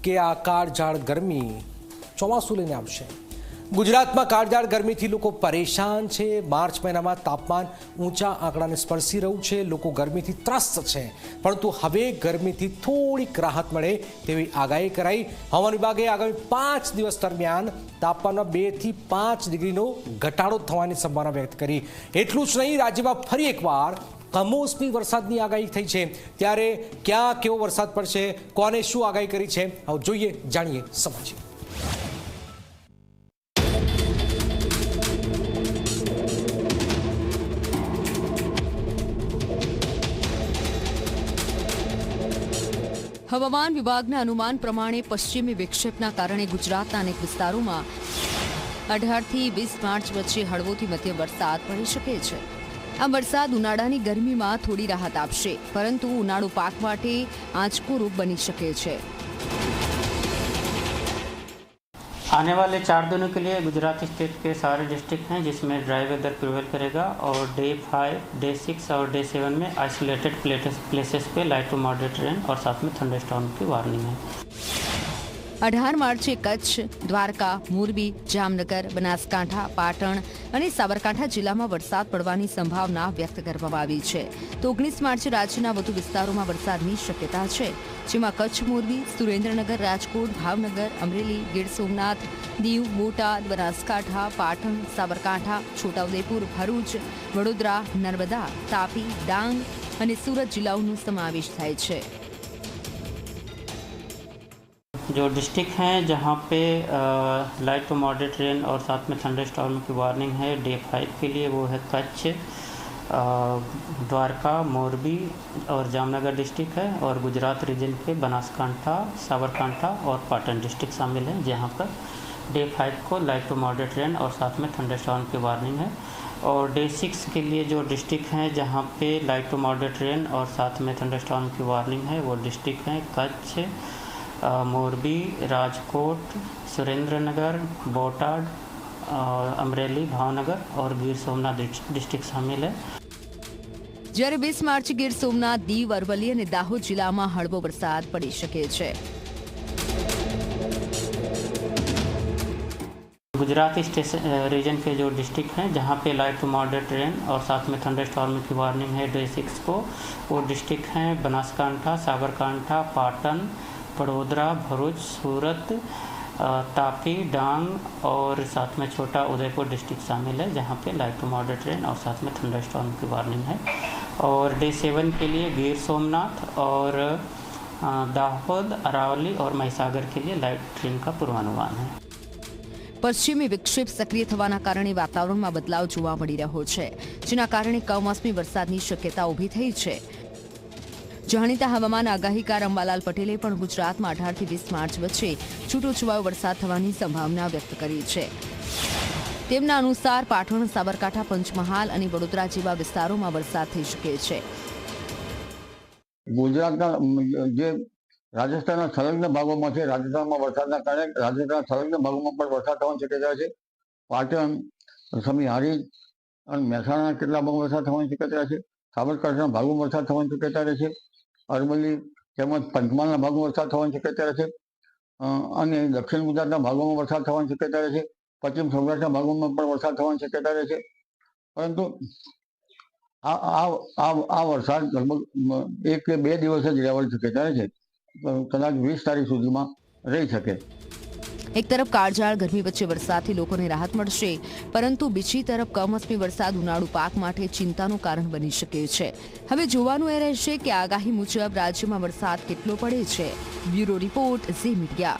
કે આ કાળઝાળ ગરમી ચોમાસું લઈને આવશે। ગુજરાતમાં કાળઝાળ ગરમીથી લોકો પરેશાન છે। માર્ચ મહિનામાં તાપમાન ઊંચા આંકડાને સ્પર્શી રહ્યું છે। લોકો ગરમીથી ત્રસ્ત છે, પરંતુ હવે ગરમીથી થોડીક રાહત મળે તેવી આગાહી કરાઈ। હવામાન વિભાગે આગામી 5 દિવસ દરમિયાન તાપમાનમાં 2 થી 5 ડિગ્રીનો ઘટાડો થવાની સંભાવના વ્યક્ત કરી। એટલું જ નહીં, રાજ્યમાં ફરી એકવાર કમોસમી વરસાદની આગાહી થઈ છે। ત્યારે ક્યાં કેવો વરસાદ પડશે, કોને શું આગાહી કરી છે, હવે જોઈએ, જાણીએ, સમજીએ। હવામાન વિભાગના અનુમાન પ્રમાણે પશ્ચિમી વિક્ષેપના કારણે ગુજરાતના અનેક વિસ્તારોમાં 18 થી 20 માર્ચ વચ્ચે હળવોથી મધ્યમ વરસાદ પડી શકે છે। આ વરસાદ ઉનાળાની ગરમીમાં થોડી રાહત આપશે, પરંતુ ઉનાળુ પાક માટે આંચકોરૂપ બની શકે છે। आने वाले 4 दिनों के लिए गुजरात स्टेट के सारे डिस्ट्रिक्ट हैं जिसमें ड्राई वेदर प्रिवेल करेगा और डे 5, डे 6 और डे 7 में आइसोलेटेड प्लेसेस पे लाइट टू मॉडरेट रेन और साथ में थंडरस्टॉर्म की वार्निंग है। 18 માર્ચે કચ્છ, દ્વારકા, મોરબી, જામનગર, બનાસકાંઠા, પાટણ અને સાબરકાંઠા જિલ્લામાં વરસાદ પડવાની સંભાવના વ્યક્ત કરવામાં આવી છે। તો 19 માર્ચે રાજ્યના વધુ વિસ્તારોમાં વરસાદની શક્યતા છે, જેમાં કચ્છ, મોરબી, સુરેન્દ્રનગર, રાજકોટ, ભાવનગર, અમરેલી, ગીર સોમનાથ, દીવ, બોટાદ, બનાસકાંઠા, પાટણ, સાબરકાંઠા, છોટાઉદેપુર, ભરૂચ, વડોદરા, નર્મદા, તાપી, ડાંગ અને સુરત જિલ્લાઓનો સમાવેશ થાય છે। जो डिस्ट्रिक्ट हैं जहाँ पे लाइट टू मॉडरेट रेन और साथ में थंडर स्टॉर्म की वार्निंग है डे 5 के लिए, वो है कच्छ, द्वारका, मोरबी और जामनगर डिस्ट्रिक्ट है, और गुजरात रीजन के बनासकांठा, साबरकांठा और पाटन डिस्ट्रिक्ट शामिल हैं, जहाँ पर डे 5 को लाइट टू मॉडरेट रेन और साथ में थंडर स्टॉर्म की वार्निंग है। और डे 6 के लिए जो डिस्ट्रिक्ट हैं जहाँ पे लाइट टू मॉडरेट रेन और साथ में थंडर स्टॉर्म की वार्निंग है, वो डिस्ट्रिक्ट हैं कच्छ, मोरबी, राजकोट, सुरेंद्रनगर, बोटाड, अमरेली, भावनगर और गीर सोमनाथ डिस्ट्रिक्ट शामिल है। જ્યારે 20 માર્ચે ગીર સોમનાથ, દીવ, અરવલ્લી અને દાહોદ જિલ્લામાં હળવો વરસાદ પડી શકે છે। गुजरात रीजन के जो डिस्ट्रिक्ट हैं जहाँ पे लाइट टू मॉडरेट रेन और साथ में थंडर स्टॉर्म की वार्निंग है डे 6 को, वो डिस्ट्रिक्ट हैं बनासकांठा, साबरकांठा, पाटन, वडोदरा, भरूच, सूरत, तापी, डांग और साथ में छोटा उदयपुर डिस्ट्रिक्ट शामिल है, जहाँ पे लाइट टू मॉडरेट रेन और साथ में थंडर स्टॉर्म की वार्निंग है। और डे 7 के लिए गिर सोमनाथ और दाहोद, अरावली और महिसागर के लिए लाइट रेन का पूर्वानुमान है। પશ્ચિમી વિક્ષેપ સક્રિય થવાના કારણે વાતાવરણમાં બદલાવ જોવા મળી રહ્યો છે, જેના કારણે કમોસમી વરસાદની શક્યતા ઊભી થઈ છે। જાણીતા હવામાન આગાહીકાર અંબાલાલ પટેલે પણ ગુજરાતમાં 18 થી 20 માર્ચ વચ્ચે છૂટોછવાયો વરસાદ થવાની સંભાવના વ્યક્ત કરી છે। તેમના અનુસાર પાટણ, સાબરકાંઠા, પંચમહાલ અને વડોદરા જેવા વિસ્તારોમાં વરસાદ થઈ શકે છે। ગુજરાતના જે રાજસ્થાનના સંલગ્ન ભાગોમાં છે, રાજસ્થાનમાં વરસાદના કારણે રાજસ્થાનના સંલગ્ન ભાગોમાં પણ વરસાદ થવાની શક્યતા છે। પાટણ, સમી હારીજ અને મહેસાણાના કેટલા ભાગમાં વરસાદ થવાની શક્યતા છે। સાબરકાંઠાના ભાગોમાં વરસાદ થવાની શક્યતા રહેશે। અરવલ્લી તેમજ પંચમહાલના ભાગોમાં વરસાદ થવાની શક્યતા રહેશે અને દક્ષિણ ગુજરાતના ભાગોમાં વરસાદ થવાની શક્યતા રહેશે। પશ્ચિમ સૌરાષ્ટ્રના ભાગોમાં પણ વરસાદ થવાની શક્યતા રહેશે। પરંતુ આ વરસાદ લગભગ 1 કે 2 દિવસ જ રહેવાની શક્યતા રહેશે, કદાચ 20 તારીખ સુધીમાં રહી શકે। એક તરફ કાળઝાળ ગરમી વચ્ચે વરસાદથી લોકોને રાહત મળશે, પરંતુ બીજી તરફ કમોસમી વરસાદ ઉનાળુ પાક માટે ચિંતાનું કારણ બની શકે છે। હવે જોવાનું એ રહેશે કે આગાહી મુજબ રાજ્યમાં વરસાદ કેટલો પડે છે। Bureau report, Zee media.